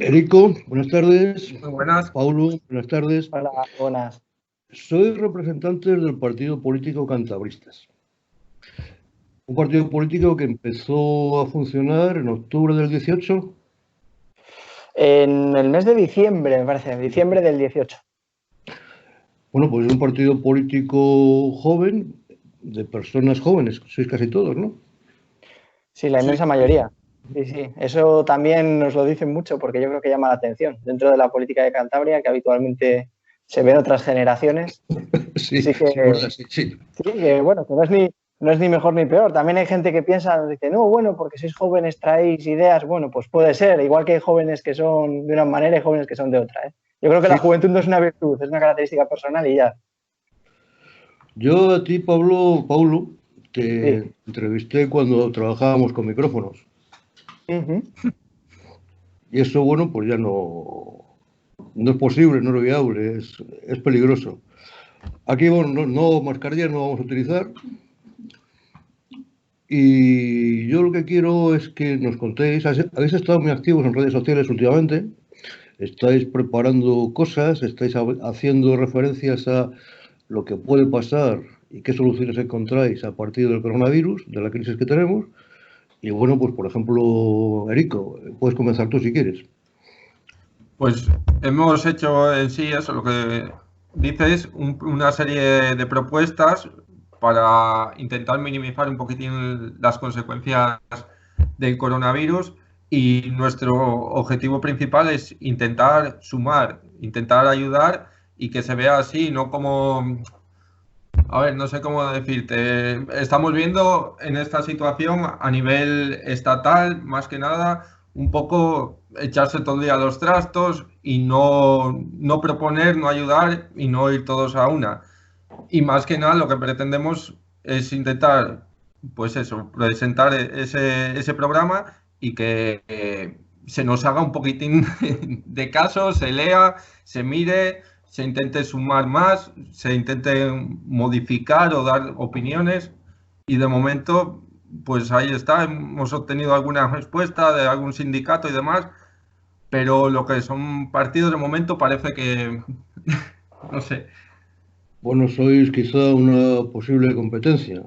Erico, buenas tardes. Muy buenas. Paulo, buenas tardes. Hola, buenas. Soy representante del partido político Cantabristas. Un partido político que empezó a funcionar en octubre del 18. En el mes de diciembre, me parece, diciembre del 18. Bueno, pues es un partido político joven, de personas jóvenes, sois casi todos, ¿no? Sí, la inmensa mayoría. Sí, sí. Eso también nos lo dicen mucho porque yo creo que llama la atención dentro de la política de Cantabria, que habitualmente se ve en otras generaciones. Sí, Así que, sí. sí, que bueno, que no es ni mejor ni peor. También hay gente que piensa, dice, no, bueno, porque sois jóvenes traéis ideas. Bueno, pues puede ser, igual que hay jóvenes que son de una manera y jóvenes que son de otra, ¿eh? Yo creo que la juventud no es una virtud, es una característica personal y ya. Yo a ti, Paulo, te Sí. entrevisté cuando trabajábamos con micrófonos. Y eso, bueno, pues ya no es posible, no es viable, es peligroso. Aquí, bueno, no mascarillas no vamos a utilizar. Y yo lo que quiero es que nos contéis, habéis estado muy activos en redes sociales últimamente, estáis preparando cosas, estáis haciendo referencias a lo que puede pasar y qué soluciones encontráis a partir del coronavirus, de la crisis que tenemos. Y bueno, pues por ejemplo, Erico, puedes comenzar tú si quieres. Pues hemos hecho en sí eso, lo que dices, una serie de propuestas para intentar minimizar un poquitín las consecuencias del coronavirus, y nuestro objetivo principal es intentar sumar, intentar ayudar y que se vea así, no como... A ver, no sé cómo decirte. Estamos viendo en esta situación a nivel estatal, más que nada, un poco echarse todo el día a los trastos y no proponer, no ayudar y no ir todos a una. Y más que nada lo que pretendemos es intentar, pues eso, presentar ese programa y que se nos haga un poquitín de caso, se lea, se mire, se intente sumar más, se intente modificar o dar opiniones, y de momento, pues ahí está, hemos obtenido alguna respuesta de algún sindicato y demás, pero lo que son partidos de momento parece que, no sé. Bueno, sois quizá una posible competencia.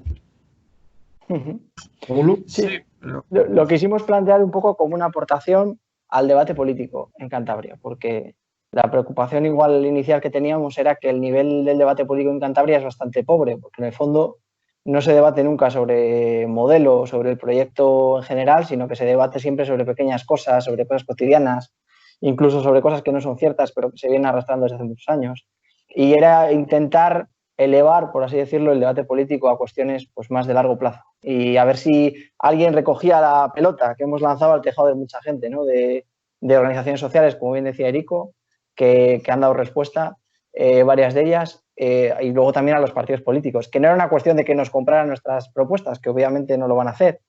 ¿Pablo? Sí, Sí, pero... lo quisimos plantear un poco como una aportación al debate político en Cantabria, porque la preocupación igual inicial que teníamos era que el nivel del debate político en Cantabria es bastante pobre, porque en el fondo no se debate nunca sobre modelo, sobre el proyecto en general, sino que se debate siempre sobre pequeñas cosas, sobre cosas cotidianas, incluso sobre cosas que no son ciertas, pero que se vienen arrastrando desde hace muchos años. Y era intentar elevar, por así decirlo, el debate político a cuestiones pues, más de largo plazo. Y a ver si alguien recogía la pelota que hemos lanzado al tejado de mucha gente, ¿no? De organizaciones sociales, como bien decía Erico, que han dado respuesta, varias de ellas, y luego también a los partidos políticos, que no era una cuestión de que nos compraran nuestras propuestas, que obviamente no lo van a hacer,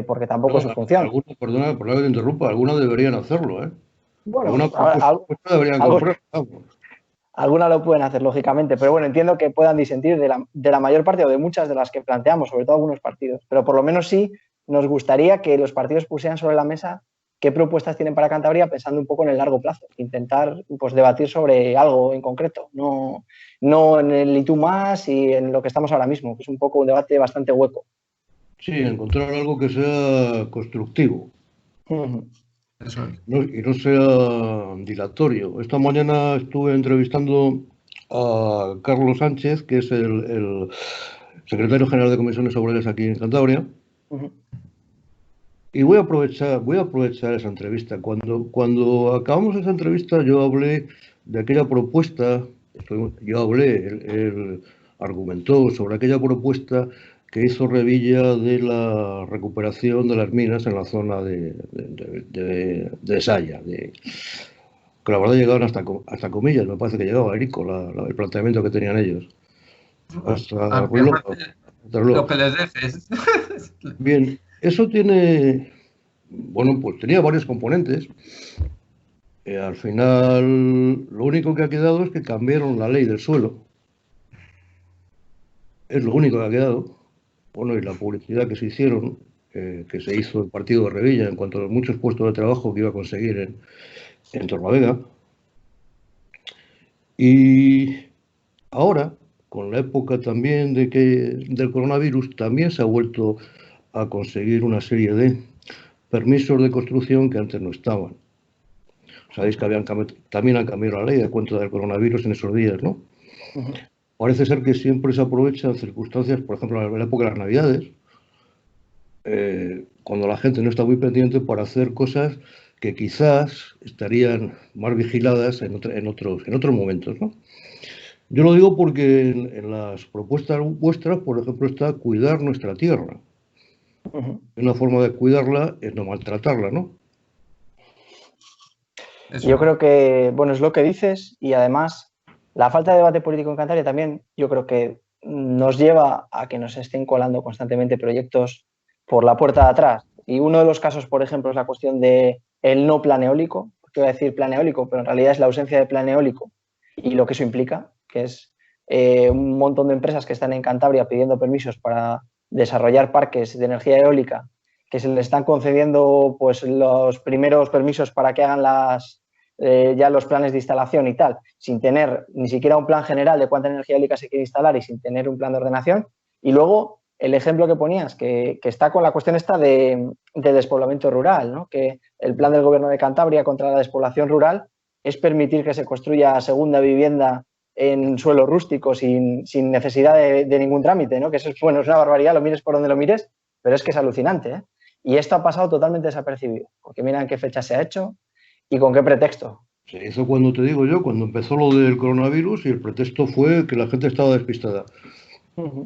porque tampoco es su función. Perdona que te interrumpa, algunos deberían hacerlo, ¿eh? Bueno, Alguna propuesta deberían comprar. Alguna lo pueden hacer, lógicamente, pero bueno, entiendo que puedan disentir de la mayor parte o de muchas de las que planteamos, sobre todo algunos partidos, pero por lo menos sí nos gustaría que los partidos pusieran sobre la mesa qué propuestas tienen para Cantabria pensando un poco en el largo plazo, intentar pues, debatir sobre algo en concreto, no en el y tú más y en lo que estamos ahora mismo, que es un poco un debate bastante hueco. Sí, encontrar algo que sea constructivo. Eso es. Y no sea dilatorio. Esta mañana estuve entrevistando a Carlos Sánchez, que es el secretario general de Comisiones Obreras aquí en Cantabria. Y voy a aprovechar esa entrevista. Cuando acabamos esa entrevista, yo hablé de aquella propuesta, él argumentó sobre aquella propuesta que hizo Revilla de la recuperación de las minas en la zona de Saya. Que la verdad llegaban hasta comillas, me parece que llegaba Erico, el planteamiento que tenían ellos. Hasta lo que les dejes. Bien, eso tiene, bueno, pues tenía varios componentes. Al final, lo único que ha quedado es que cambiaron la ley del suelo. Es lo único que ha quedado. Bueno, y la publicidad que se hicieron, que se hizo el partido de Revilla en cuanto a los muchos puestos de trabajo que iba a conseguir en Torrelavega. Y ahora, con la época también del coronavirus, también se ha vuelto a conseguir una serie de permisos de construcción que antes no estaban. Sabéis que también han cambiado la ley a cuenta del coronavirus en esos días, ¿no? Parece ser que siempre se aprovechan circunstancias, por ejemplo, en la época de las Navidades, cuando la gente no está muy pendiente para hacer cosas que quizás estarían más vigiladas en otros momentos, ¿no? Yo lo digo porque en las propuestas vuestras, por ejemplo, está cuidar nuestra tierra. Una forma de cuidarla es no maltratarla, ¿no? Yo creo que, bueno, es lo que dices, y además la falta de debate político en Cantabria también yo creo que nos lleva a que nos estén colando constantemente proyectos por la puerta de atrás. Y uno de los casos, por ejemplo, es la cuestión del no plan eólico, porque voy a decir plan eólico, pero en realidad es la ausencia de plan eólico y lo que eso implica, que es un montón de empresas que están en Cantabria pidiendo permisos para desarrollar parques de energía eólica, que se les están concediendo pues los primeros permisos para que hagan ya los planes de instalación y tal, sin tener ni siquiera un plan general de cuánta energía eólica se quiere instalar y sin tener un plan de ordenación. Y luego el ejemplo que ponías, que está con la cuestión esta de despoblamiento rural, ¿no? Que el plan del Gobierno de Cantabria contra la despoblación rural es permitir que se construya segunda vivienda en suelo rústico sin necesidad de ningún trámite, ¿no? Que eso es, bueno, es una barbaridad, lo mires por donde lo mires, pero es que es alucinante, ¿eh? Y esto ha pasado totalmente desapercibido, porque mira en qué fecha se ha hecho y con qué pretexto. Se hizo cuando, te digo yo, cuando empezó lo del coronavirus y el pretexto fue que la gente estaba despistada.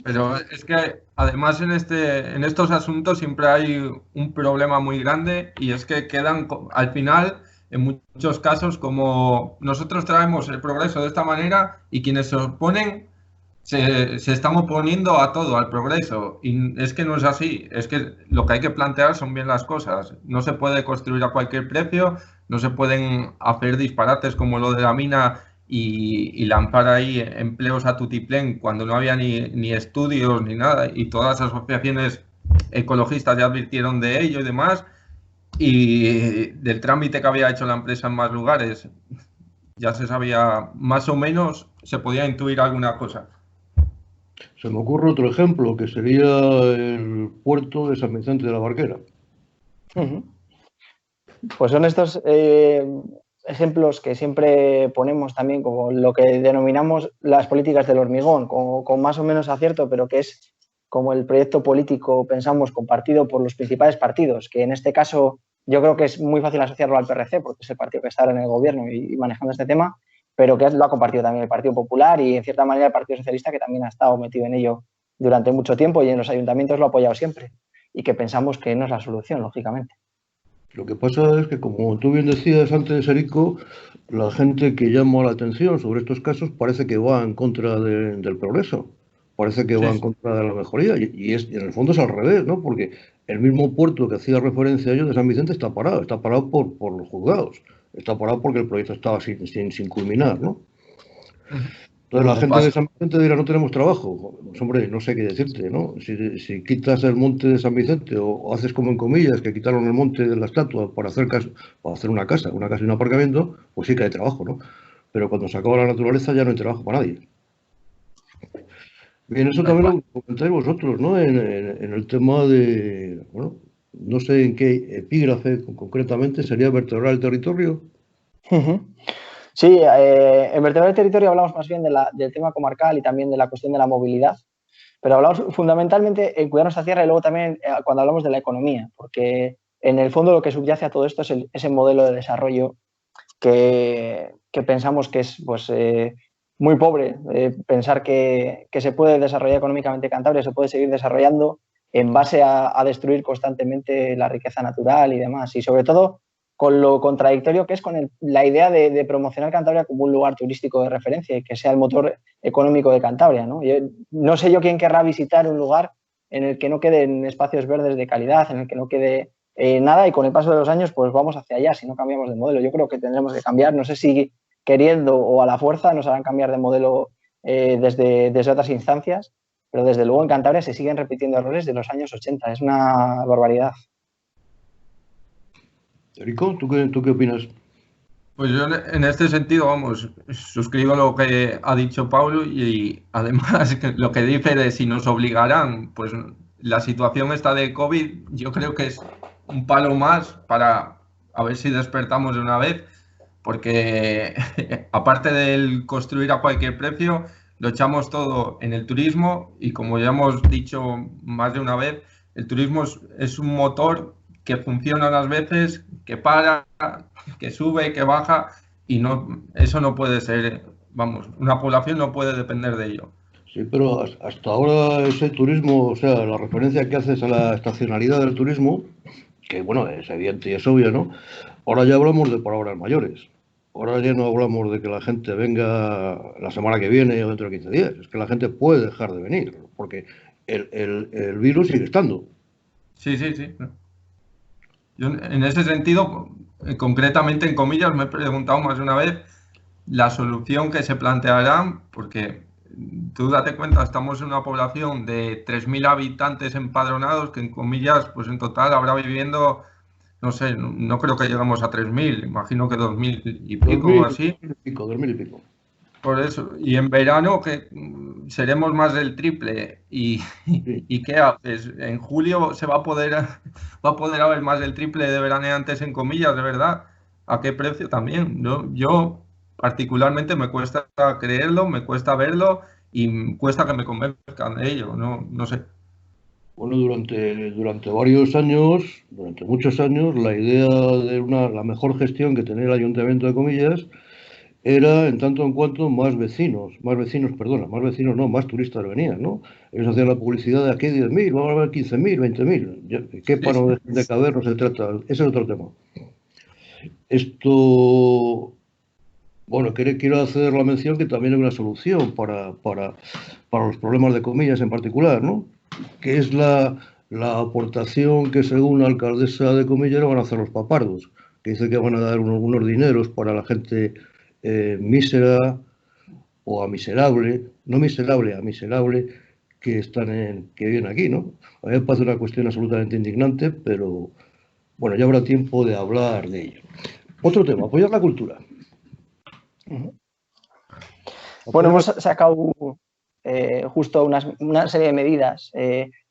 Pero es que además en estos asuntos siempre hay un problema muy grande y es que quedan al final, en muchos casos, como nosotros traemos el progreso de esta manera y quienes se oponen se están oponiendo a todo, al progreso. Y es que no es así, es que lo que hay que plantear son bien las cosas. No se puede construir a cualquier precio, no se pueden hacer disparates como lo de la mina y lanzar ahí empleos a tutiplén cuando no había ni estudios ni nada, y todas las asociaciones ecologistas ya advirtieron de ello y demás, y del trámite que había hecho la empresa en más lugares ya se sabía más o menos, se podía intuir alguna cosa. Se me ocurre otro ejemplo, que sería el puerto de San Vicente de la Barquera. Pues son estos ejemplos que siempre ponemos también como lo que denominamos las políticas del hormigón, con más o menos acierto, pero que es como el proyecto político, pensamos, compartido por los principales partidos, que en este caso yo creo que es muy fácil asociarlo al PRC, porque es el partido que está ahora en el gobierno y manejando este tema, pero que lo ha compartido también el Partido Popular y en cierta manera el Partido Socialista, que también ha estado metido en ello durante mucho tiempo y en los ayuntamientos lo ha apoyado siempre, y que pensamos que no es la solución, lógicamente. Lo que pasa es que, como tú bien decías antes, Erico, la gente que llama la atención sobre estos casos parece que va en contra del progreso, parece que va en contra de la mejoría, y en el fondo es al revés, ¿no? Porque el mismo puerto que hacía referencia a ello de San Vicente está parado por los juzgados, está parado porque el proyecto estaba sin culminar, ¿no? Entonces la gente de San Vicente dirá, no tenemos trabajo. Pues, hombre, no sé qué decirte, ¿no? Si quitas el monte de San Vicente o haces como en comillas, que quitaron el monte de la estatua para hacer una casa y un aparcamiento, pues sí que hay trabajo, ¿no? Pero cuando se acaba la naturaleza ya no hay trabajo para nadie. Bien, eso también lo comentáis vosotros, ¿no? En el tema de, bueno, no sé en qué epígrafe concretamente, sería vertebrar el territorio. Sí, en vertebrar el territorio hablamos más bien del tema comarcal y también de la cuestión de la movilidad, pero hablamos fundamentalmente en cuidar nuestra tierra y luego también cuando hablamos de la economía, porque en el fondo lo que subyace a todo esto es ese modelo de desarrollo que pensamos que es pues, muy pobre. Pensar que se puede desarrollar económicamente Cantabria, se puede seguir desarrollando en base a destruir constantemente la riqueza natural y demás, y sobre todo con lo contradictorio que es con la idea de promocionar Cantabria como un lugar turístico de referencia y que sea el motor económico de Cantabria, ¿no? No sé yo quién querrá visitar un lugar en el que no queden espacios verdes de calidad, en el que no quede nada, y con el paso de los años pues vamos hacia allá si no cambiamos de modelo. Yo creo que tendremos que cambiar, no sé si queriendo o a la fuerza nos harán cambiar de modelo desde otras instancias, pero desde luego en Cantabria se siguen repitiendo errores de los años 80, es una barbaridad. Erico, ¿tú qué opinas? Pues yo en este sentido, vamos, suscribo lo que ha dicho Paulo y además lo que dice de si nos obligarán, pues la situación esta de COVID yo creo que es un palo más para a ver si despertamos de una vez, porque aparte del construir a cualquier precio, lo echamos todo en el turismo y como ya hemos dicho más de una vez, el turismo es un motor que funciona unas veces, que para, que sube, que baja y no, eso no puede ser, vamos, una población no puede depender de ello. Sí, pero hasta ahora ese turismo, o sea, la referencia que haces a la estacionalidad del turismo, que bueno, es evidente y es obvio, ¿no? Ahora ya hablamos de palabras mayores. Ahora ya no hablamos de que la gente venga la semana que viene o dentro de 15 días. Es que la gente puede dejar de venir, porque el virus sigue estando. Sí, sí, sí. Yo en ese sentido, concretamente en comillas, me he preguntado más de una vez la solución que se plantearán, porque tú date cuenta, estamos en una población de 3.000 habitantes empadronados, que en comillas, pues en total habrá viviendo, no sé, no creo que lleguemos a 3.000, imagino que 2.000 y pico o así. 2000 y pico. Por eso, y en verano que seremos más del triple. ¿Y qué haces? En julio va a poder haber más del triple de veraneantes en comillas, de verdad. ¿A qué precio también? Yo particularmente me cuesta creerlo, me cuesta verlo y cuesta que me convenzcan de ello. No sé. Bueno, durante varios años, durante muchos años, la idea de la mejor gestión que tenía el Ayuntamiento de Comillas era en tanto en cuanto más vecinos, no, más turistas venían, ¿no? Ellos hacían la publicidad de aquí 10.000, vamos a ver 15.000, 20.000. ¿Qué para no dejen de caber no se trata? Ese es otro tema. Esto, bueno, quiero hacer la mención que también hay una solución para los problemas de Comillas en particular, ¿no? Que es la aportación que según la alcaldesa de Comillas van a hacer los papardos, que dice que van a dar unos dineros para la gente mísera o a miserable, no miserable, a miserable, que viven aquí, ¿no? A mí me parece una cuestión absolutamente indignante, pero bueno, ya habrá tiempo de hablar de ello. Otro tema, apoyar la cultura. Bueno, hemos sacado justo una serie de medidas,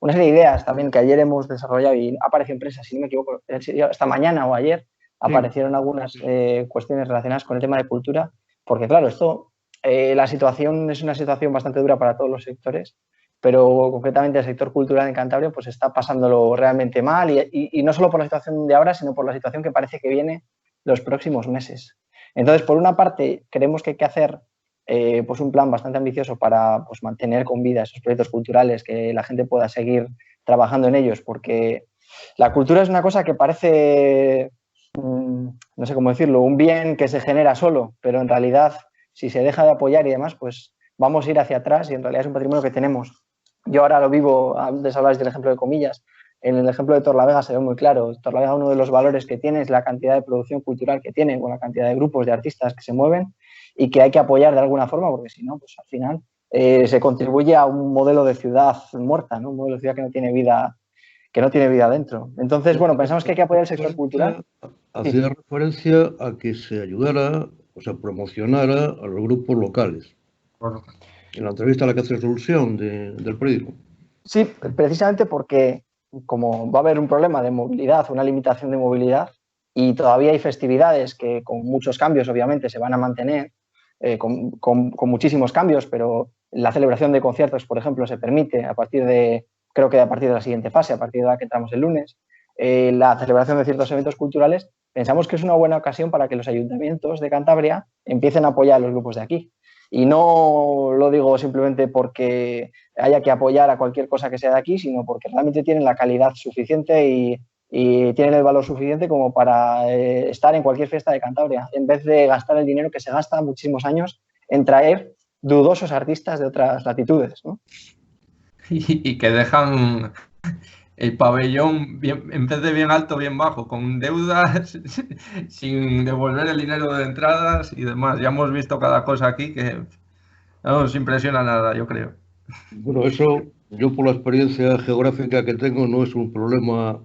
una serie de ideas también que ayer hemos desarrollado y apareció en prensa, si no me equivoco, esta mañana o ayer aparecieron algunas cuestiones relacionadas con el tema de cultura, porque claro, la situación es una situación bastante dura para todos los sectores, pero concretamente el sector cultural en Cantabria pues está pasándolo realmente mal y no solo por la situación de ahora, sino por la situación que parece que viene los próximos meses. Entonces, por una parte, creemos que hay que hacer pues un plan bastante ambicioso para pues, mantener con vida esos proyectos culturales, que la gente pueda seguir trabajando en ellos, porque la cultura es una cosa que parece, no sé cómo decirlo, un bien que se genera solo, pero en realidad, si se deja de apoyar y demás, pues vamos a ir hacia atrás y en realidad es un patrimonio que tenemos. Yo ahora lo vivo, antes hablabais del ejemplo de Comillas, en el ejemplo de Torlavega se ve muy claro. Torlavega, uno de los valores que tiene es la cantidad de producción cultural que tiene, con la cantidad de grupos de artistas que se mueven y que hay que apoyar de alguna forma, porque si no, pues al final se contribuye a un modelo de ciudad muerta, ¿no? Un modelo de ciudad que no tiene vida dentro. Entonces, bueno, pensamos que hay que apoyar el sector cultural. Hacía referencia a que se ayudara, o sea, promocionara a los grupos locales. Bueno. En la entrevista a la que hace resolución del periódico. Sí, precisamente porque como va a haber un problema de movilidad, una limitación de movilidad, y todavía hay festividades que con muchos cambios obviamente se van a mantener, con muchísimos cambios, pero la celebración de conciertos, por ejemplo, se permite creo que a partir de la siguiente fase, a partir de la que entramos el lunes, la celebración de ciertos eventos culturales, pensamos que es una buena ocasión para que los ayuntamientos de Cantabria empiecen a apoyar a los grupos de aquí. Y no lo digo simplemente porque haya que apoyar a cualquier cosa que sea de aquí, sino porque realmente tienen la calidad suficiente y tienen el valor suficiente como para estar en cualquier fiesta de Cantabria, en vez de gastar el dinero que se gasta muchísimos años en traer dudosos artistas de otras latitudes, ¿no? Y que dejan el pabellón en vez de bien alto, bien bajo, con deudas, sin devolver el dinero de entradas y demás. Ya hemos visto cada cosa aquí que no nos impresiona nada, yo creo. Bueno, eso, yo por la experiencia geográfica que tengo, no es un problema,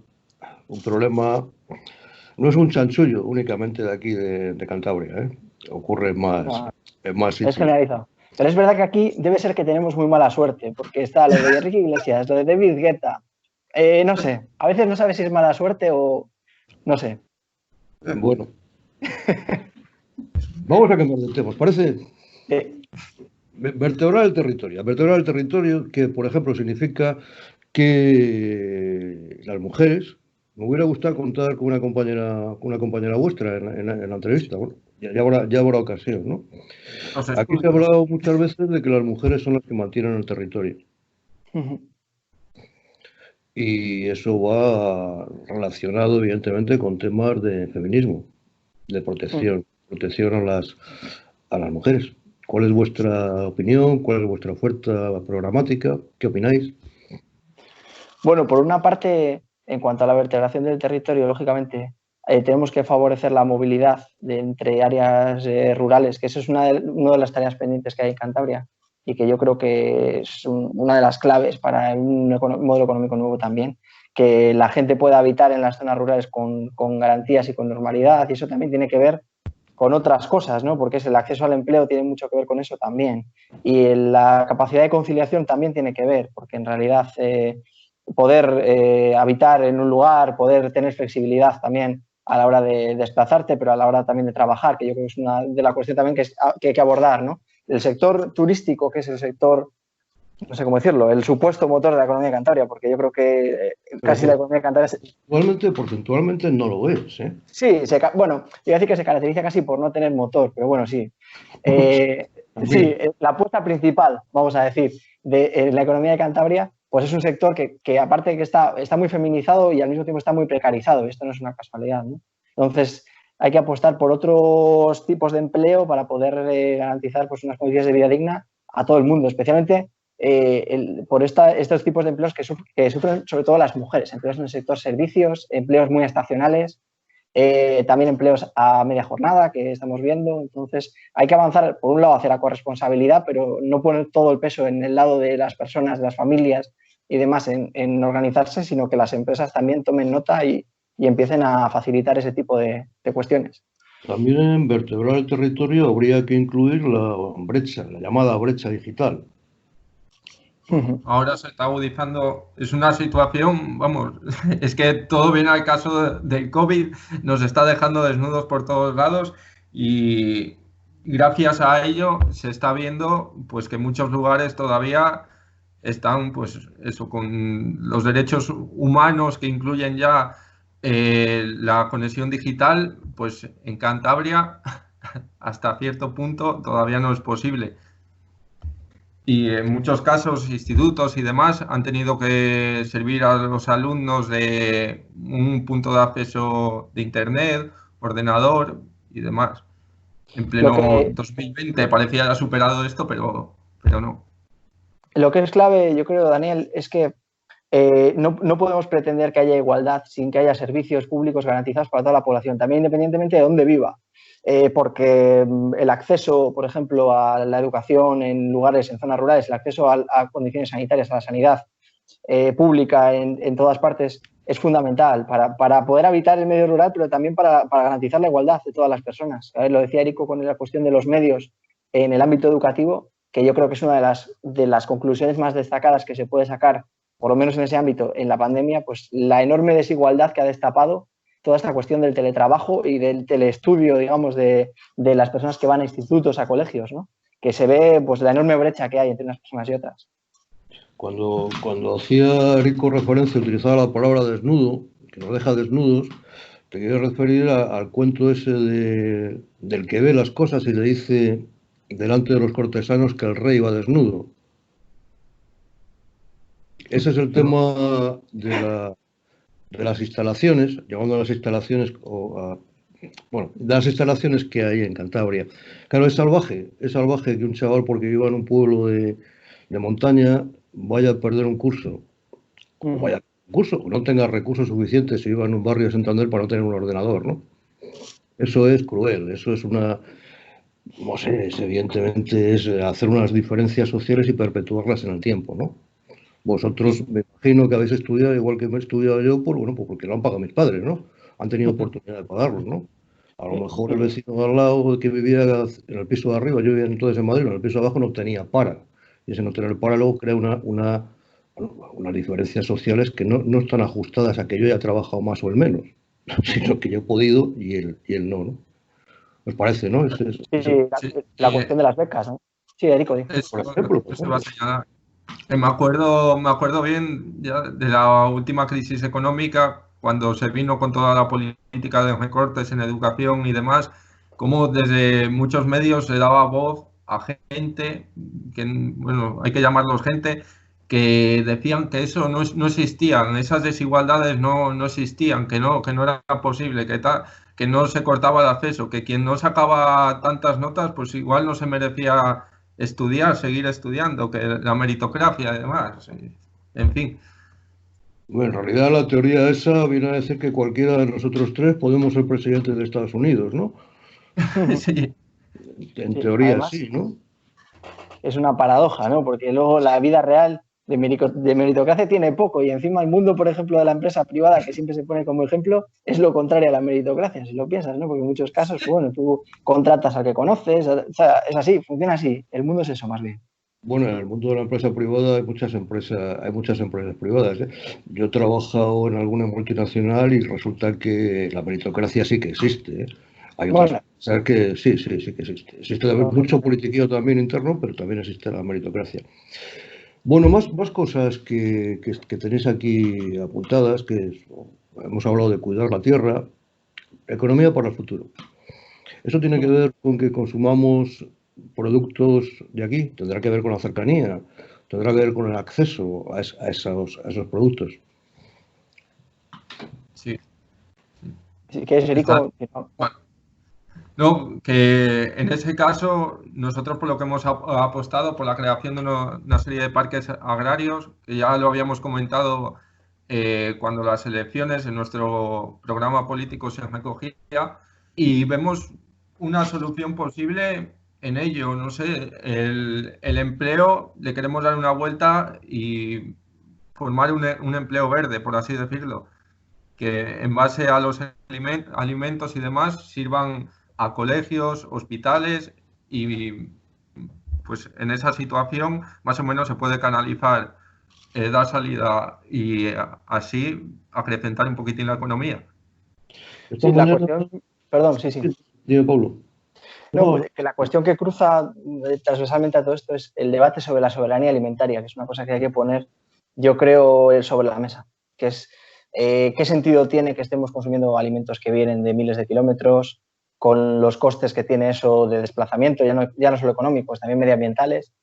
No es un chanchullo únicamente de aquí de Cantabria, ¿eh? Ocurre en más sitios. Es generalizado. Pero es verdad que aquí debe ser que tenemos muy mala suerte, porque está lo de Enrique Iglesias, lo de David Guetta. No sé, a veces no sabes si es mala suerte o no sé. Bueno. Vamos a cambiar de tema, ¿os parece? Vertebrar el territorio. Vertebrar el territorio que, por ejemplo, significa que las mujeres, me hubiera gustado contar con una compañera vuestra en la entrevista, bueno, ya habrá ocasión, ¿no? Aquí se ha hablado muchas veces de que las mujeres son las que mantienen el territorio. Y eso va relacionado, evidentemente, con temas de feminismo, de protección a las mujeres. ¿Cuál es vuestra opinión? ¿Cuál es vuestra oferta programática? ¿Qué opináis? Bueno, por una parte, en cuanto a la vertebración del territorio, lógicamente, tenemos que favorecer la movilidad entre áreas rurales, que eso es una de las tareas pendientes que hay en Cantabria y que yo creo que es una de las claves para un modelo económico nuevo también, que la gente pueda habitar en las zonas rurales con garantías y con normalidad, y eso también tiene que ver con otras cosas, ¿no? Porque el acceso al empleo tiene mucho que ver con eso también, y la capacidad de conciliación también tiene que ver, porque en realidad poder habitar en un lugar, poder tener flexibilidad también a la hora de desplazarte, pero a la hora también de trabajar, que yo creo que es una de las cuestiones también que hay que abordar, ¿no? El sector turístico, que es el sector, no sé cómo decirlo, el supuesto motor de la economía de Cantabria, porque yo creo que casi la economía de Cantabria... Porcentualmente no lo es, ¿eh? Sí, bueno, iba a decir que se caracteriza casi por no tener motor, pero bueno, sí. Sí, la apuesta principal, vamos a decir, de la economía de Cantabria, pues es un sector que aparte de que está muy feminizado y al mismo tiempo está muy precarizado, y esto no es una casualidad, ¿no? Entonces, hay que apostar por otros tipos de empleo para poder garantizar pues, unas condiciones de vida digna a todo el mundo, especialmente por estos tipos de empleos que sufren sobre todo las mujeres, empleos en el sector servicios, empleos muy estacionales, también empleos a media jornada que estamos viendo. Entonces hay que avanzar por un lado hacia la corresponsabilidad, pero no poner todo el peso en el lado de las personas, de las familias y demás en organizarse, sino que las empresas también tomen nota y empiecen a facilitar ese tipo de cuestiones. También en vertebrar el territorio habría que incluir la llamada brecha digital. Ahora se está agudizando, es una situación, vamos, es que todo viene al caso del COVID, nos está dejando desnudos por todos lados y gracias a ello se está viendo pues que muchos lugares todavía están pues eso con los derechos humanos que incluyen ya la conexión digital, pues en Cantabria hasta cierto punto todavía no es posible. Y en muchos casos, institutos y demás han tenido que servir a los alumnos de un punto de acceso de Internet, ordenador y demás. En pleno 2020 parecía ya superado esto, pero no. Lo que es clave, yo creo, Daniel, es que no podemos pretender que haya igualdad sin que haya servicios públicos garantizados para toda la población, también independientemente de dónde viva. Porque el acceso, por ejemplo, a la educación en lugares, en zonas rurales, el acceso a condiciones sanitarias, a la sanidad pública en todas partes es fundamental para poder habitar el medio rural, pero también para garantizar la igualdad de todas las personas. A ver, lo decía Erico con la cuestión de los medios en el ámbito educativo, que yo creo que es una de las conclusiones más destacadas que se puede sacar, por lo menos en ese ámbito, en la pandemia, pues la enorme desigualdad que ha destapado toda esta cuestión del teletrabajo y del teleestudio, digamos, de las personas que van a institutos, a colegios, ¿no? Que se ve pues la enorme brecha que hay entre unas personas y otras. Cuando hacía Rico referencia, utilizaba la palabra desnudo, que nos deja desnudos, te quiero referir al cuento ese del que ve las cosas y le dice delante de los cortesanos que el rey va desnudo. Ese es el tema de las instalaciones, llamando a las instalaciones, de las instalaciones que hay en Cantabria. Claro, es salvaje que un chaval, porque viva en un pueblo de montaña, vaya a perder un curso, o no tenga recursos suficientes si viva en un barrio de Santander para no tener un ordenador, ¿no? Eso es cruel, eso es no sé, evidentemente es hacer unas diferencias sociales y perpetuarlas en el tiempo, ¿no? Vosotros me imagino que habéis estudiado igual que me he estudiado yo, pues bueno, pues porque lo han pagado mis padres, ¿no? han tenido oportunidad de pagarlos, ¿no? A lo mejor el vecino de al lado que vivía en el piso de arriba, yo vivía entonces en Madrid, en el piso de abajo no tenía para. Y ese no tener para luego crea unas diferencias sociales que no están ajustadas a que yo haya trabajado más o el menos, sino que yo he podido y él no, ¿no? ¿Os parece, no? La cuestión de las becas, ¿no? Sí, Erico, por ejemplo. Eso va a señalar. Me acuerdo bien ya de la última crisis económica, cuando se vino con toda la política de recortes en educación y demás, como desde muchos medios se daba voz a gente, que, bueno, hay que llamarlos gente, que decían que eso no existían, esas desigualdades no existían, que no era posible, que no se cortaba el acceso, que quien no sacaba tantas notas, pues igual no se merecía seguir estudiando, que la meritocracia y demás, en fin. Bueno, en realidad la teoría esa viene a decir que cualquiera de nosotros tres podemos ser presidentes de Estados Unidos, ¿no? Sí. En teoría además, sí, ¿no? Es una paradoja, ¿no? Porque luego la vida real de meritocracia tiene poco y encima el mundo, por ejemplo, de la empresa privada, que siempre se pone como ejemplo, es lo contrario a la meritocracia, si lo piensas, ¿no? Porque en muchos casos, pues, bueno, tú contratas al que conoces, o sea, es así, funciona así. El mundo es eso, más bien. Bueno, en el mundo de la empresa privada hay muchas empresas privadas, ¿eh? Yo he trabajado en alguna multinacional y resulta que la meritocracia sí que existe, ¿eh? Hay otras cosas que sí que existe. Existe mucho politiqueo también interno, pero también existe la meritocracia. Bueno, más cosas que tenéis aquí apuntadas, que hemos hablado de cuidar la tierra, economía para el futuro. Eso tiene que ver con que consumamos productos de aquí, tendrá que ver con la cercanía, tendrá que ver con el acceso a esos productos. Sí. ¿Qué es, Erico? No, que en ese caso nosotros por lo que hemos apostado por la creación de una serie de parques agrarios, que ya lo habíamos comentado cuando las elecciones en nuestro programa político se recogía, y vemos una solución posible en ello. No sé, el empleo le queremos dar una vuelta y formar un empleo verde, por así decirlo, que en base a los alimentos y demás sirvan a colegios, hospitales, y pues en esa situación más o menos se puede canalizar, dar salida y así acrecentar un poquitín la economía. Sí, la cuestión... Perdón, sí. Dime, Pablo. No, que la cuestión que cruza transversalmente a todo esto es el debate sobre la soberanía alimentaria, que es una cosa que hay que poner, yo creo, sobre la mesa, que es qué sentido tiene que estemos consumiendo alimentos que vienen de miles de kilómetros, con los costes que tiene eso de desplazamiento, ya no solo económicos, también medioambientales.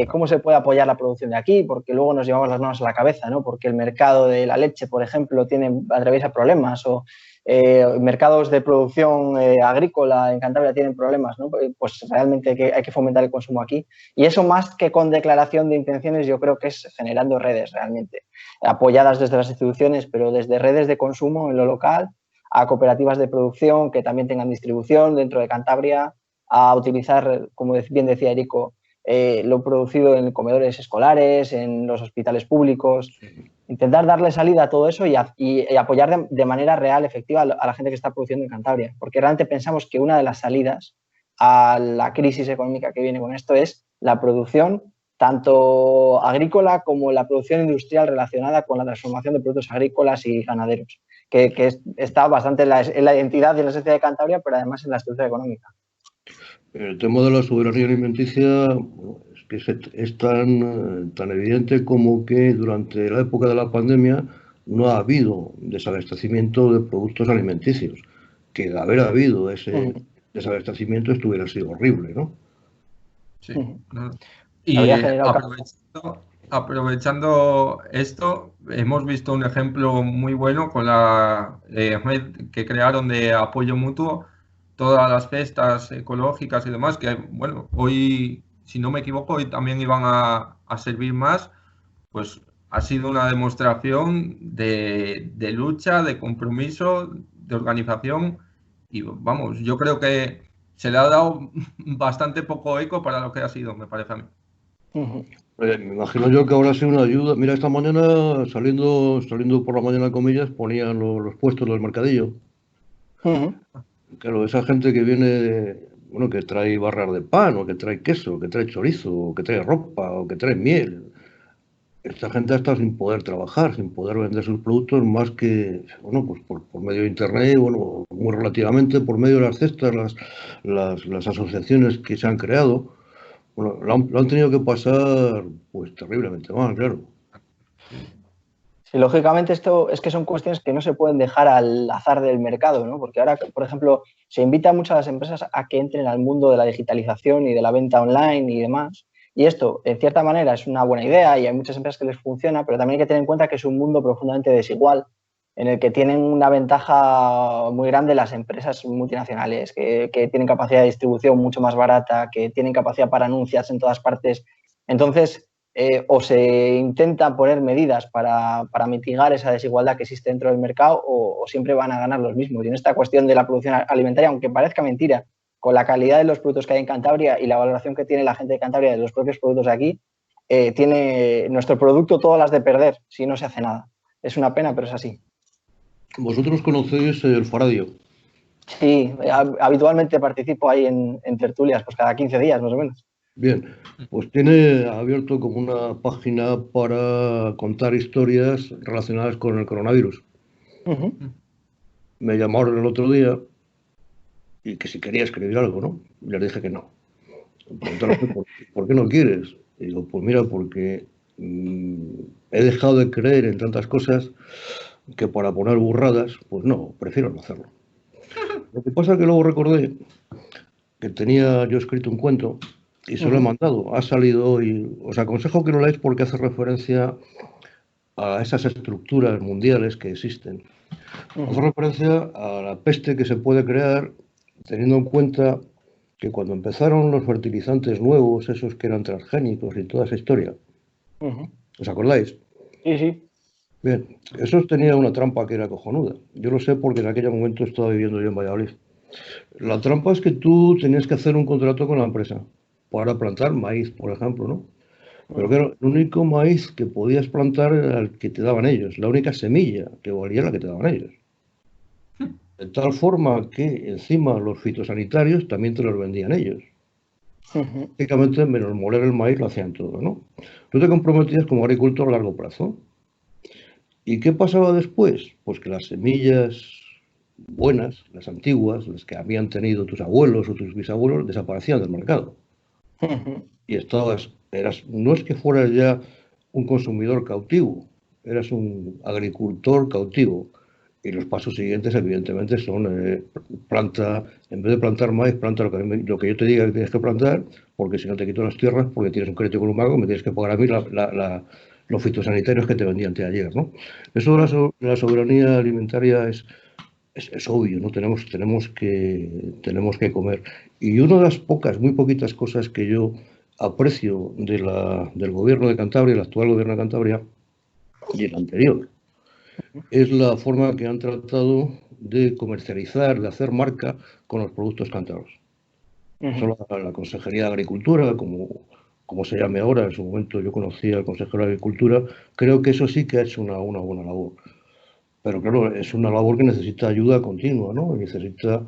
¿Cómo se puede apoyar la producción de aquí? Porque luego nos llevamos las manos a la cabeza, ¿no? Porque el mercado de la leche, por ejemplo, atraviesa problemas, o mercados de producción agrícola en Cantabria tienen problemas, ¿no? Pues realmente hay que fomentar el consumo aquí. Y eso, más que con declaración de intenciones, yo creo que es generando redes realmente, apoyadas desde las instituciones, pero desde redes de consumo en lo local, a cooperativas de producción que también tengan distribución dentro de Cantabria, a utilizar, como bien decía Erico, lo producido en comedores escolares, en los hospitales públicos, intentar darle salida a todo eso y apoyar de manera real, efectiva, a la gente que está produciendo en Cantabria, porque realmente pensamos que una de las salidas a la crisis económica que viene con esto es la producción, tanto agrícola como la producción industrial relacionada con la transformación de productos agrícolas y ganaderos, que está bastante en la identidad y en la esencia de Cantabria, pero además en la estructura económica. El tema de la soberanía alimenticia es que es tan evidente como que durante la época de la pandemia no ha habido desabastecimiento de productos alimenticios. Que de haber habido ese desabastecimiento esto hubiera sido horrible, ¿no? Sí. Y aprovechando esto, hemos visto un ejemplo muy bueno con la red que crearon de apoyo mutuo, todas las festas ecológicas y demás, que bueno, hoy, si no me equivoco, hoy también iban a servir más. Pues ha sido una demostración de lucha, de compromiso, de organización, y vamos, yo creo que se le ha dado bastante poco eco para lo que ha sido, me parece a mí. Me imagino yo que habrá sido una ayuda. Mira, esta mañana, saliendo por la mañana, comillas, ponían los puestos del mercadillo. Claro, esa gente que viene, bueno, que trae barras de pan, o que trae queso, o que trae chorizo, o que trae ropa, o que trae miel. Esta gente ha estado sin poder trabajar, sin poder vender sus productos más que, bueno, pues por medio de Internet, bueno, muy relativamente por medio de las cestas, las asociaciones que se han creado. Bueno, lo han tenido que pasar, pues, terriblemente mal, claro. Sí, lógicamente esto es que son cuestiones que no se pueden dejar al azar del mercado, ¿no? Porque ahora, por ejemplo, se invita mucho a las empresas a que entren al mundo de la digitalización y de la venta online y demás. Y esto, en cierta manera, es una buena idea y hay muchas empresas que les funciona, pero también hay que tener en cuenta que es un mundo profundamente desigual, en el que tienen una ventaja muy grande las empresas multinacionales, que tienen capacidad de distribución mucho más barata, que tienen capacidad para anunciarse en todas partes. Entonces, o se intenta poner medidas para mitigar esa desigualdad que existe dentro del mercado o siempre van a ganar los mismos. Y en esta cuestión de la producción alimentaria, aunque parezca mentira, con la calidad de los productos que hay en Cantabria y la valoración que tiene la gente de Cantabria de los propios productos de aquí, tiene nuestro producto todas las de perder si no se hace nada. Es una pena, pero es así. ¿Vosotros conocéis el Faradio? Sí, habitualmente participo ahí en tertulias, pues cada 15 días más o menos. Bien, pues tiene abierto como una página para contar historias relacionadas con el coronavirus. Me llamaron el otro día y que si quería escribir algo, ¿no? Y les dije que no. Me preguntaron, ¿por qué no quieres? Y digo, pues mira, porque he dejado de creer en tantas cosas que para poner burradas, pues no, prefiero no hacerlo. Lo que pasa es que luego recordé que tenía yo escrito un cuento y se lo he mandado. Ha salido hoy. Os aconsejo que lo leáis porque hace referencia a esas estructuras mundiales que existen. Hace referencia a la peste que se puede crear teniendo en cuenta que cuando empezaron los fertilizantes nuevos, esos que eran transgénicos y toda esa historia, ¿os acordáis? Sí, sí. Bien, esos tenían una trampa que era cojonuda. Yo lo sé porque en aquel momento estaba viviendo yo en Valladolid. La trampa es que tú tenías que hacer un contrato con la empresa para plantar maíz, por ejemplo, ¿no? Pero claro, el único maíz que podías plantar era el que te daban ellos, la única semilla que valía la que te daban ellos. De tal forma que encima los fitosanitarios también te los vendían ellos. Prácticamente menos moler el maíz lo hacían todo, ¿no? Tú te comprometías como agricultor a largo plazo. ¿Y qué pasaba después? Pues que las semillas buenas, las antiguas, las que habían tenido tus abuelos o tus bisabuelos, desaparecían del mercado. Y no es que fueras ya un consumidor cautivo, eras un agricultor cautivo. Y los pasos siguientes, evidentemente, son planta, en vez de plantar maíz, planta lo que yo te diga que tienes que plantar, porque si no te quito las tierras, porque tienes un crédito con un banco, me tienes que pagar a mí los fitosanitarios que te vendí anteayer, ¿no? Eso de la soberanía alimentaria es obvio, ¿no? Tenemos que comer. Y una de las muy poquitas cosas que yo aprecio del gobierno de Cantabria, el actual gobierno de Cantabria y el anterior, es la forma que han tratado de comercializar, de hacer marca con los productos cántabros. Solo la Consejería de Agricultura, como se llame ahora, en su momento yo conocía al consejero de Agricultura, creo que eso sí que ha hecho una buena labor. Pero claro, es una labor que necesita ayuda continua, ¿no? Y necesita,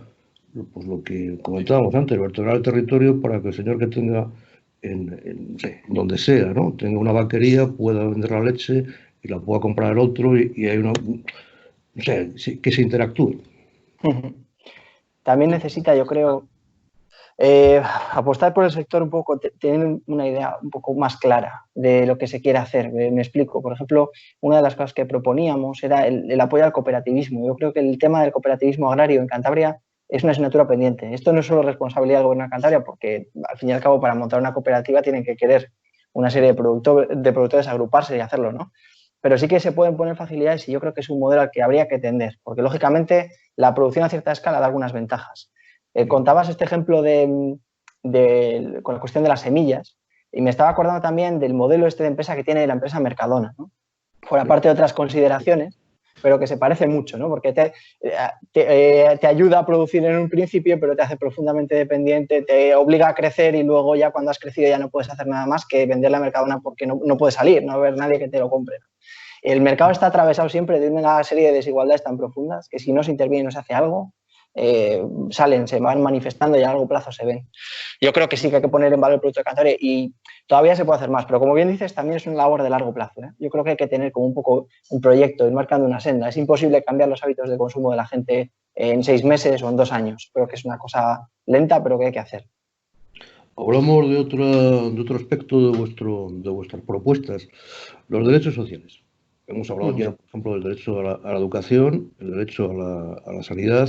pues lo que comentábamos antes, vertebrar el territorio para que el señor que tenga, no sé, donde sea, ¿no? Tenga una vaquería, pueda vender la leche y la pueda comprar el otro y hay no sé, que se interactúe. También necesita, yo creo, apostar por el sector un poco, tener una idea un poco más clara de lo que se quiere hacer. Me explico. Por ejemplo, una de las cosas que proponíamos era el apoyo al cooperativismo. Yo creo que el tema del cooperativismo agrario en Cantabria es una asignatura pendiente. Esto no es solo responsabilidad del gobierno de Cantabria, porque al fin y al cabo para montar una cooperativa tienen que querer una serie de productores agruparse y hacerlo, ¿no? Pero sí que se pueden poner facilidades y yo creo que es un modelo al que habría que tender, porque lógicamente la producción a cierta escala da algunas ventajas. Contabas este ejemplo con la cuestión de las semillas y me estaba acordando también del modelo de empresa que tiene la empresa Mercadona, ¿no? Por aparte de otras consideraciones, pero que se parece mucho, ¿no? Porque te ayuda a producir en un principio, pero te hace profundamente dependiente, te obliga a crecer y luego ya cuando has crecido ya no puedes hacer nada más que venderle a Mercadona porque no puedes salir, no va a haber nadie que te lo compre. El mercado está atravesado siempre de una serie de desigualdades tan profundas que si no se interviene y no se hace algo, se van manifestando y a largo plazo se ven. Yo creo que sí que hay que poner en valor el producto de Cantabria y todavía se puede hacer más, pero como bien dices, también es una labor de largo plazo, ¿eh? Yo creo que hay que tener como un poco un proyecto, ir marcando una senda. Es imposible cambiar los hábitos de consumo de la gente en 6 meses o en 2 años. Creo que es una cosa lenta, pero que hay que hacer. Hablamos de otro aspecto de vuestras propuestas, los derechos sociales. Hemos hablado ya, por ejemplo, del derecho a la educación, el derecho a la sanidad.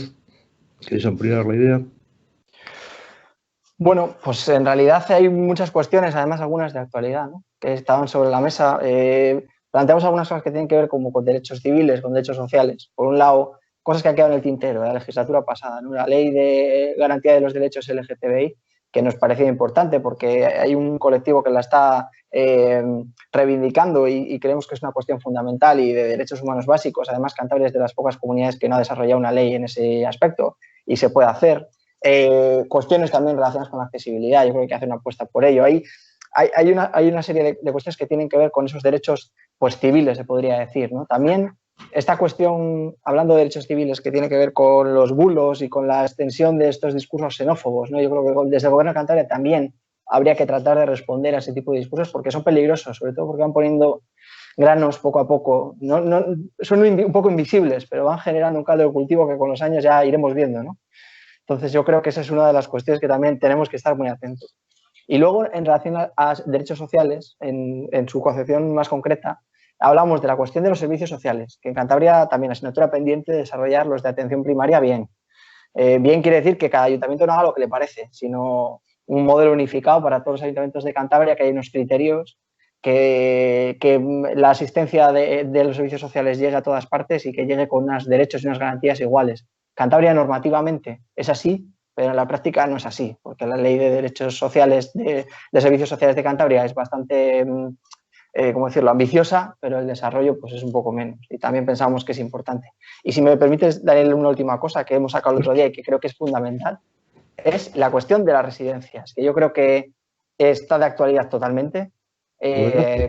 ¿Queréis ampliar la idea? Bueno, pues en realidad hay muchas cuestiones, además algunas de actualidad, ¿no?, que estaban sobre la mesa. Planteamos algunas cosas que tienen que ver como con derechos civiles, con derechos sociales. Por un lado, cosas que han quedado en el tintero de la legislatura pasada, ¿no? La ley de garantía de los derechos LGTBI, que nos parecía importante porque hay un colectivo que la está reivindicando y creemos que es una cuestión fundamental y de derechos humanos básicos. Además, Cantabria es de las pocas comunidades que no ha desarrollado una ley en ese aspecto y se puede hacer. Cuestiones también relacionadas con la accesibilidad, yo creo que hay que hacer una apuesta por ello. Hay una serie de cuestiones que tienen que ver con esos derechos pues, civiles, se podría decir, ¿no? También esta cuestión, hablando de derechos civiles, que tiene que ver con los bulos y con la extensión de estos discursos xenófobos, ¿no? Yo creo que desde el Gobierno de Cantabria también habría que tratar de responder a ese tipo de discursos porque son peligrosos, sobre todo porque van poniendo granos poco a poco. Son un poco invisibles, pero van generando un caldo de cultivo que con los años ya iremos viendo, ¿no? Entonces, yo creo que esa es una de las cuestiones que también tenemos que estar muy atentos. Y luego, en relación a derechos sociales, en su concepción más concreta, hablamos de la cuestión de los servicios sociales, que en Cantabria también es asignatura pendiente de desarrollar los de atención primaria bien. Bien quiere decir que cada ayuntamiento no haga lo que le parece, sino un modelo unificado para todos los ayuntamientos de Cantabria, que hay unos criterios, que la asistencia de los servicios sociales llegue a todas partes y que llegue con unos derechos y unas garantías iguales. Cantabria normativamente es así, pero en la práctica no es así, porque la ley de derechos sociales, de servicios sociales de Cantabria es bastante, ¿cómo decirlo?, ambiciosa, pero el desarrollo pues, es un poco menos y también pensamos que es importante. Y si me permites, Daniel, una última cosa que hemos sacado el otro día y que creo que es fundamental, es la cuestión de las residencias, que yo creo que está de actualidad totalmente.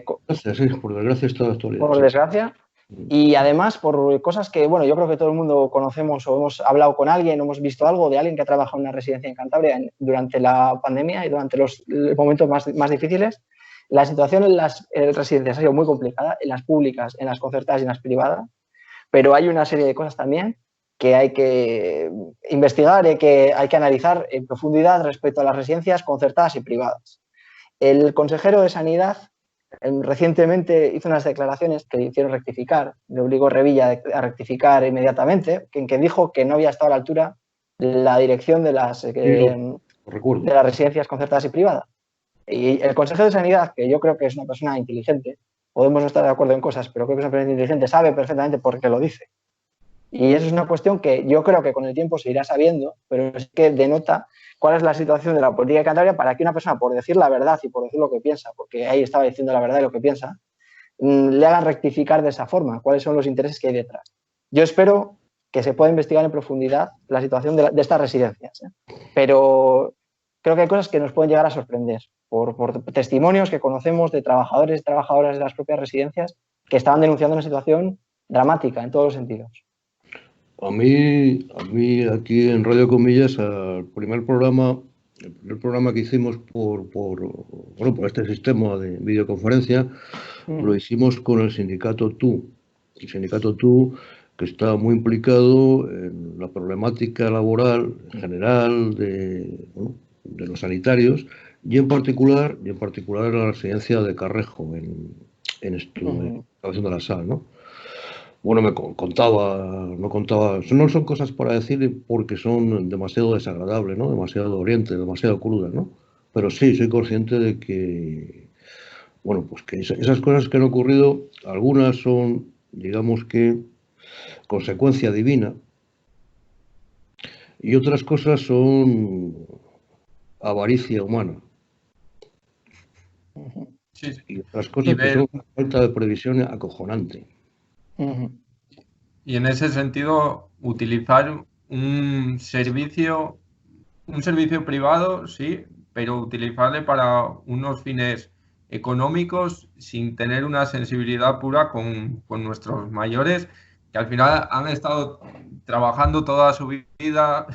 Por desgracia está de actualidad. Por desgracia. Y además por cosas que, bueno, yo creo que todo el mundo conocemos o hemos hablado con alguien, o hemos visto algo de alguien que ha trabajado en una residencia en Cantabria durante la pandemia y durante los momentos más difíciles. La situación en las residencias ha sido muy complicada, en las públicas, en las concertadas y en las privadas, pero hay una serie de cosas también que hay que investigar y que hay que analizar en profundidad respecto a las residencias concertadas y privadas. El consejero de Sanidad recientemente hizo unas declaraciones que le hicieron rectificar, le obligó Revilla a rectificar inmediatamente, en que dijo que no había estado a la altura de la dirección de las residencias concertadas y privadas. Y el consejero de Sanidad, que yo creo que es una persona inteligente, podemos no estar de acuerdo en cosas, pero creo que es una persona inteligente, sabe perfectamente por qué lo dice. Y eso es una cuestión que yo creo que con el tiempo se irá sabiendo, pero es que denota cuál es la situación de la política de Cantabria para que una persona, por decir la verdad y por decir lo que piensa, porque ahí estaba diciendo la verdad y lo que piensa, le hagan rectificar de esa forma, cuáles son los intereses que hay detrás. Yo espero que se pueda investigar en profundidad la situación de estas residencias, pero creo que hay cosas que nos pueden llegar a sorprender por testimonios que conocemos de trabajadores y trabajadoras de las propias residencias que estaban denunciando una situación dramática en todos los sentidos. A mí aquí en Radio Comillas, el primer programa que hicimos por este sistema de videoconferencia, lo hicimos con el sindicato TU. El sindicato TU, que está muy implicado en la problemática laboral en general de los sanitarios y en particular en la residencia de Carrejo, en Estación de la Sal, ¿no? Bueno, no son cosas para decir porque son demasiado desagradables, ¿no? Demasiado dolientes, demasiado crudas, ¿no? Pero sí, soy consciente de que, bueno, pues que esas cosas que han ocurrido, algunas son, digamos que, consecuencia divina y otras cosas son avaricia humana. Y otras cosas que son una falta de previsión acojonante. Y en ese sentido, utilizar un servicio privado, sí, pero utilizarle para unos fines económicos sin tener una sensibilidad pura con nuestros mayores, que al final han estado trabajando toda su vida,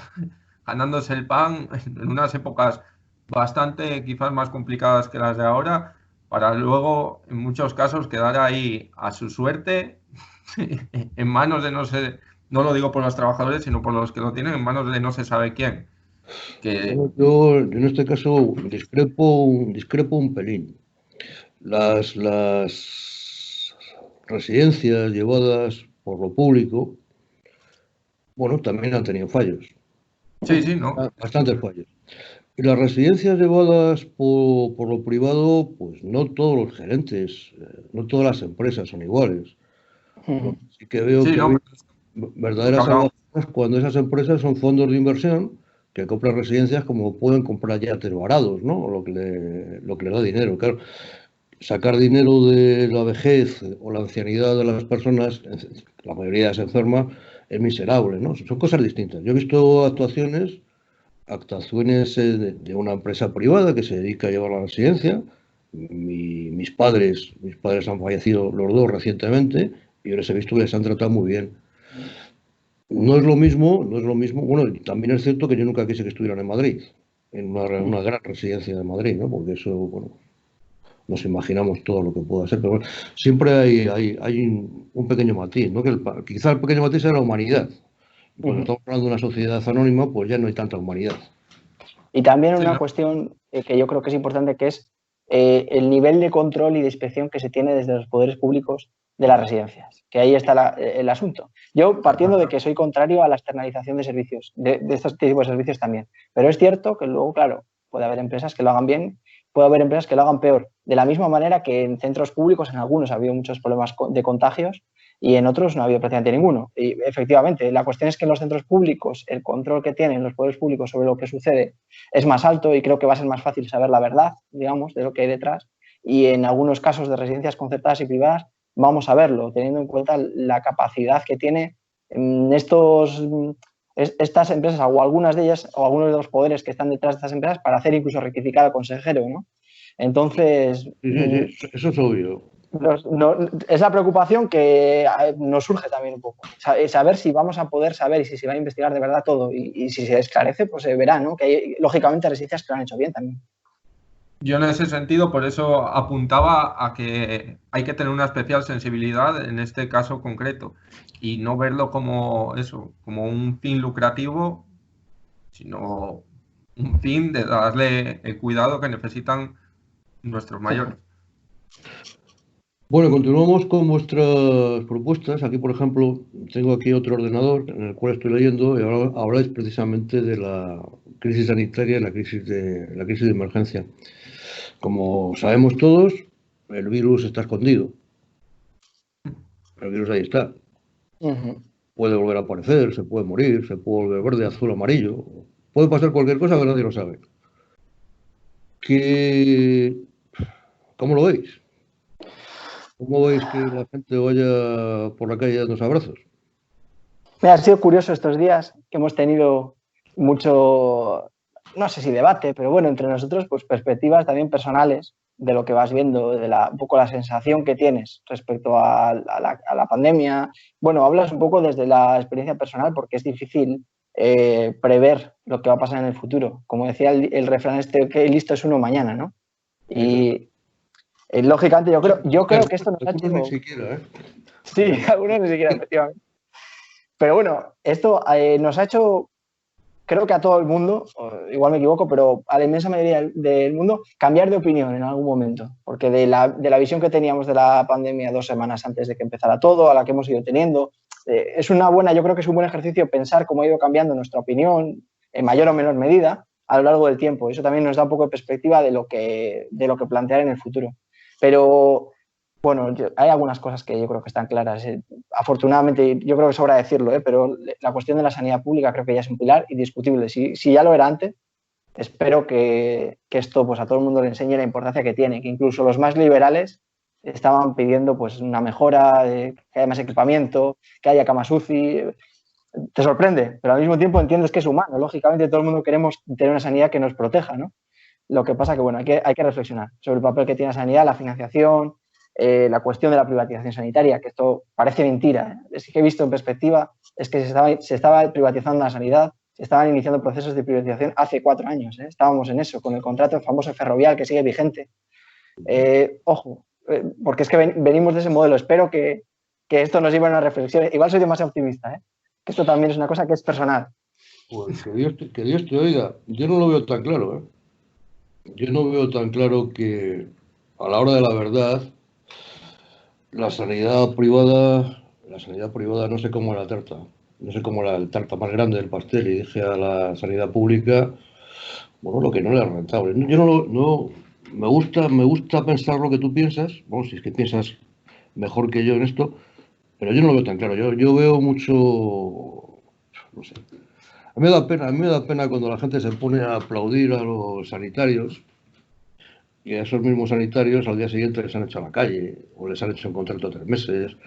ganándose el pan en unas épocas bastante quizás más complicadas que las de ahora, para luego, en muchos casos, quedar ahí a su suerte, en manos de no sé, no lo digo por los trabajadores, sino por los que lo tienen, en manos de no se sabe quién. Que... Bueno, yo en este caso discrepo un pelín. Las residencias llevadas por lo público, bueno, también han tenido fallos, Sí, no. bastantes fallos. Y las residencias llevadas por lo privado, pues no todos los gerentes, no todas las empresas son iguales. Sí que veo Sí, que no, hay verdaderas salvaciones cuando esas empresas son fondos de inversión que compran residencias como pueden comprar yates varados, ¿no? Lo que le da dinero. Claro, sacar dinero de la vejez o la ancianidad de las personas, la mayoría se enferma, es miserable, ¿no? Son cosas distintas. Yo he visto actuaciones de una empresa privada que se dedica a llevar la residencia. Mis padres han fallecido los dos recientemente y yo les he visto que les han tratado muy bien. No es lo mismo, bueno, también es cierto que yo nunca quise que estuvieran en Madrid, en una gran residencia de Madrid, ¿no? Porque eso, bueno, nos imaginamos todo lo que pueda ser, pero bueno, siempre hay un pequeño matiz, ¿no? Quizá el pequeño matiz es la humanidad. Cuando estamos hablando de una sociedad anónima, pues ya no hay tanta humanidad. Y también una cuestión que yo creo que es importante, que es el nivel de control y de inspección que se tiene desde los poderes públicos de las residencias, que ahí está el asunto. Yo, partiendo de que soy contrario a la externalización de servicios, de estos tipos de servicios también, pero es cierto que luego, claro, puede haber empresas que lo hagan bien, puede haber empresas que lo hagan peor. De la misma manera que en centros públicos, en algunos ha habido muchos problemas de contagios y en otros no ha habido prácticamente ninguno. Y efectivamente, la cuestión es que en los centros públicos el control que tienen los poderes públicos sobre lo que sucede es más alto y creo que va a ser más fácil saber la verdad, digamos, de lo que hay detrás. Y en algunos casos de residencias concertadas y privadas vamos a verlo, teniendo en cuenta la capacidad que tiene estas empresas o algunas de ellas o algunos de los poderes que están detrás de estas empresas para hacer incluso rectificar al consejero, ¿no? Entonces... Sí, eso es obvio. Es la preocupación que nos surge también un poco. Saber si vamos a poder saber y si se va a investigar de verdad todo y si se esclarece, pues se verá, ¿no? Que hay, lógicamente, residencias que lo han hecho bien también. Yo en ese sentido, por eso apuntaba a que hay que tener una especial sensibilidad en este caso concreto y no verlo como eso, como un fin lucrativo, sino un fin de darle el cuidado que necesitan nuestros mayores. Bueno, continuamos con vuestras propuestas. Aquí, por ejemplo, tengo aquí otro ordenador en el cual estoy leyendo y ahora habláis precisamente de la crisis sanitaria y la crisis de emergencia. Como sabemos todos, el virus está escondido. El virus ahí está. Puede volver a aparecer, se puede morir, se puede volver verde, azul, amarillo. Puede pasar cualquier cosa que nadie lo sabe. ¿Cómo lo veis? ¿Cómo veis que la gente vaya por la calle dando abrazos? Me ha sido curioso estos días que hemos tenido mucho, no sé si debate, pero bueno, entre nosotros, pues perspectivas también personales de lo que vas viendo, de un poco la sensación que tienes respecto a la pandemia. Bueno, hablas un poco desde la experiencia personal porque es difícil prever lo que va a pasar en el futuro. Como decía el refrán que listo es uno mañana, ¿no? Y lógicamente yo creo que esto nos ha hecho... Ni siquiera, ¿eh? Sí, algunos ni siquiera, efectivamente. Pero bueno, esto nos ha hecho, creo que a todo el mundo, igual me equivoco, pero a la inmensa mayoría del mundo, cambiar de opinión en algún momento. Porque de la visión que teníamos de la pandemia 2 semanas antes de que empezara todo, a la que hemos ido teniendo, yo creo que es un buen ejercicio pensar cómo ha ido cambiando nuestra opinión, en mayor o menor medida, a lo largo del tiempo. Eso también nos da un poco de perspectiva de lo que plantear en el futuro. Pero... Bueno, hay algunas cosas que yo creo que están claras. Afortunadamente, yo creo que sobra decirlo, pero la cuestión de la sanidad pública creo que ya es un pilar indiscutible. Si ya lo era antes, espero que esto pues a todo el mundo le enseñe la importancia que tiene, que incluso los más liberales estaban pidiendo pues una mejora, que haya más equipamiento, que haya camas UCI. Te sorprende, pero al mismo tiempo entiendes que es humano. Lógicamente todo el mundo queremos tener una sanidad que nos proteja, ¿no? Lo que pasa que, bueno, hay que reflexionar sobre el papel que tiene la sanidad, la financiación, la cuestión de la privatización sanitaria, que esto parece mentira. Es que he visto en perspectiva, es que se estaba privatizando la sanidad, se estaban iniciando procesos de privatización hace 4 años. Estábamos en eso, con el contrato famoso ferrovial que sigue vigente. Ojo, porque es que venimos de ese modelo. Espero que esto nos lleve a una reflexión. Igual soy demasiado optimista, que esto también es una cosa que es personal. Pues que Dios te oiga. Yo no lo veo tan claro, Yo no veo tan claro que a la hora de la verdad la sanidad privada no sé cómo era la tarta. No sé cómo era la tarta más grande del pastel y dije a la sanidad pública, bueno, lo que no era rentable. Yo no me gusta pensar lo que tú piensas, bueno, si es que piensas mejor que yo en esto, pero yo no lo veo tan claro. Yo veo mucho, no sé. A mí me da pena cuando la gente se pone a aplaudir a los sanitarios y a esos mismos sanitarios al día siguiente les han hecho a la calle o les han hecho un contrato de 3 meses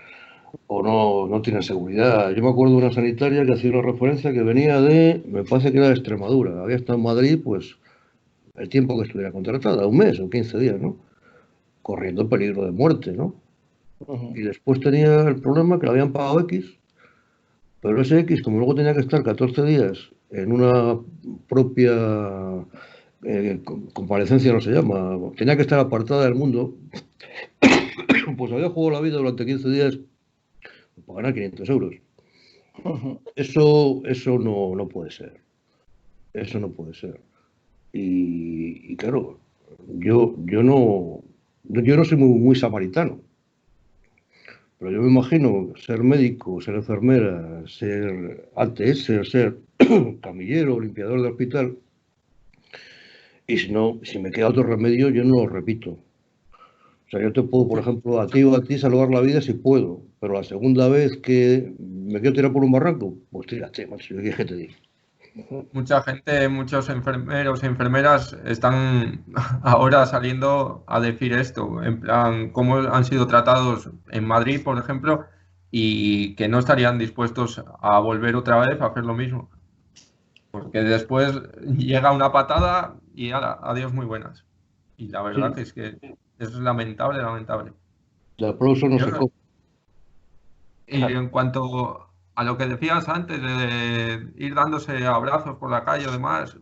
o no tienen seguridad. Yo me acuerdo de una sanitaria que hacía una referencia que venía me parece que era de Extremadura, había estado en Madrid pues el tiempo que estuviera contratada, 1 mes o 15 días, ¿no? Corriendo peligro de muerte, ¿no? Y después tenía el problema que le habían pagado X, pero ese X, como luego tenía que estar 14 días en una propia comparecencia, no se llama, tenía que estar apartada del mundo, pues había jugado la vida durante 15 días para ganar 500 euros. Eso no puede ser. Eso no puede ser. Y claro, yo no soy muy samaritano, pero yo me imagino ser médico, ser enfermera, ser ATS, ser camillero, limpiador de hospital, y si me queda otro remedio, yo no lo repito. O sea, yo te puedo, por ejemplo, a ti salvar la vida si puedo, pero la segunda vez que me quiero tirar por un barranco, pues tírate, macho, ¿qué es que te digo? Mucha gente, muchos enfermeros y enfermeras están ahora saliendo a decir esto, en plan, cómo han sido tratados en Madrid, por ejemplo, y que no estarían dispuestos a volver otra vez a hacer lo mismo. Porque después llega una patada y adiós muy buenas. Y la verdad Sí, es que es lamentable, lamentable. de aplauso no Yo se no- come. Y en cuanto a lo que decías antes de ir dándose abrazos por la calle o demás,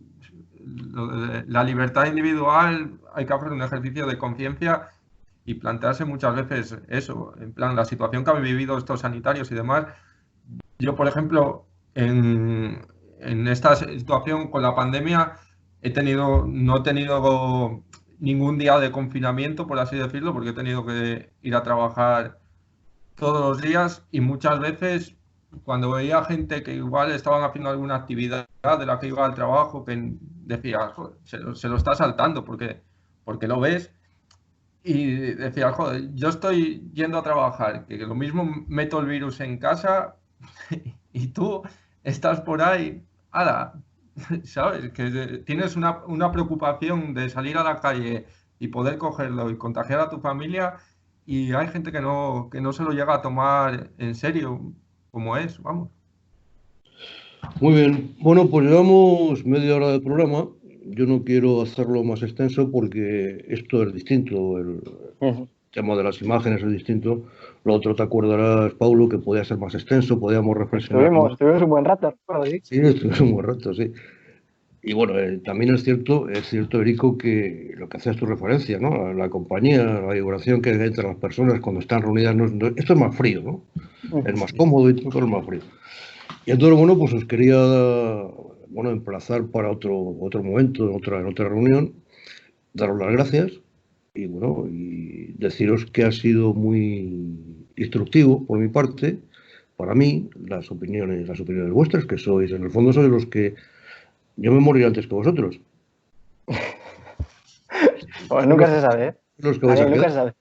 la libertad individual, hay que hacer un ejercicio de conciencia y plantearse muchas veces eso, en plan, la situación que han vivido estos sanitarios y demás. Yo, por ejemplo, en esta situación con la pandemia, no he tenido ningún día de confinamiento, por así decirlo, porque he tenido que ir a trabajar todos los días y muchas veces cuando veía gente que igual estaban haciendo alguna actividad de la que iba al trabajo, que decía, joder, se lo está saltando porque lo ves y decía, joder, yo estoy yendo a trabajar, que lo mismo meto el virus en casa y tú estás por ahí, ala, ¿sabes? Que tienes una preocupación de salir a la calle y poder cogerlo y contagiar a tu familia y hay gente que no se lo llega a tomar en serio como es, vamos. Muy bien, bueno, pues llevamos media hora del programa. Yo no quiero hacerlo más extenso porque esto es distinto, el tema de las imágenes es distinto. Lo otro te acordarás, Paulo, que podía ser más extenso, podíamos reflexionar más. Estuvimos un buen rato, recuerdo, sí. Sí, estuvimos un buen rato, sí. Y bueno, también es cierto, Erico, que lo que haces tu referencia, ¿no? La compañía, la vibración que hay entre las personas cuando están reunidas, esto es más frío, ¿no? Es más cómodo y todo es más frío. Y entonces, bueno, pues os quería, bueno, emplazar para otro momento, en otra reunión, daros las gracias y, bueno, y deciros que ha sido muy instructivo por mi parte, para mí, las opiniones vuestras, que sois, en el fondo, sois los que yo me moriré antes que vosotros. Pues nunca se sabe, ¿eh? Los que vais a Nunca quedar. se sabe.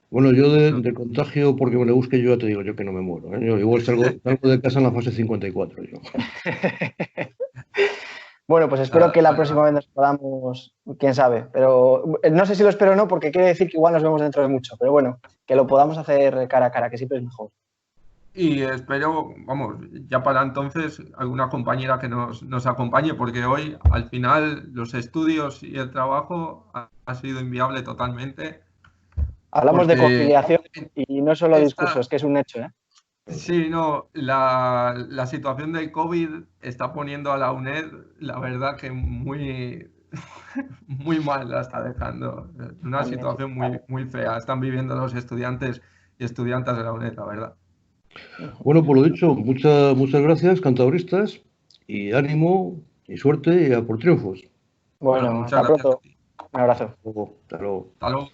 Bueno, yo de contagio, porque me lo busque, yo ya te digo yo que no me muero, ¿eh? Yo igual salgo de casa en la fase 54. Yo. Bueno, pues espero que la próxima vez nos podamos, quién sabe, pero no sé si lo espero o no, porque quiere decir que igual nos vemos dentro de mucho, pero bueno, que lo podamos hacer cara a cara, que siempre es mejor. Y espero, vamos, ya para entonces, alguna compañera que nos acompañe, porque hoy, al final, los estudios y el trabajo ha sido inviable totalmente. Hablamos de conciliación y no solo discursos, que es un hecho, ¿eh? Sí, no, la situación del COVID está poniendo a la UNED, la verdad que muy, muy mal la está dejando. Una situación muy, muy fea. Están viviendo los estudiantes y estudiantas de la UNED, la verdad. Bueno, por lo dicho, muchas gracias, cantabristas, y ánimo y suerte y a por triunfos. Bueno, hasta pronto. Un abrazo. Hasta luego. Hasta luego.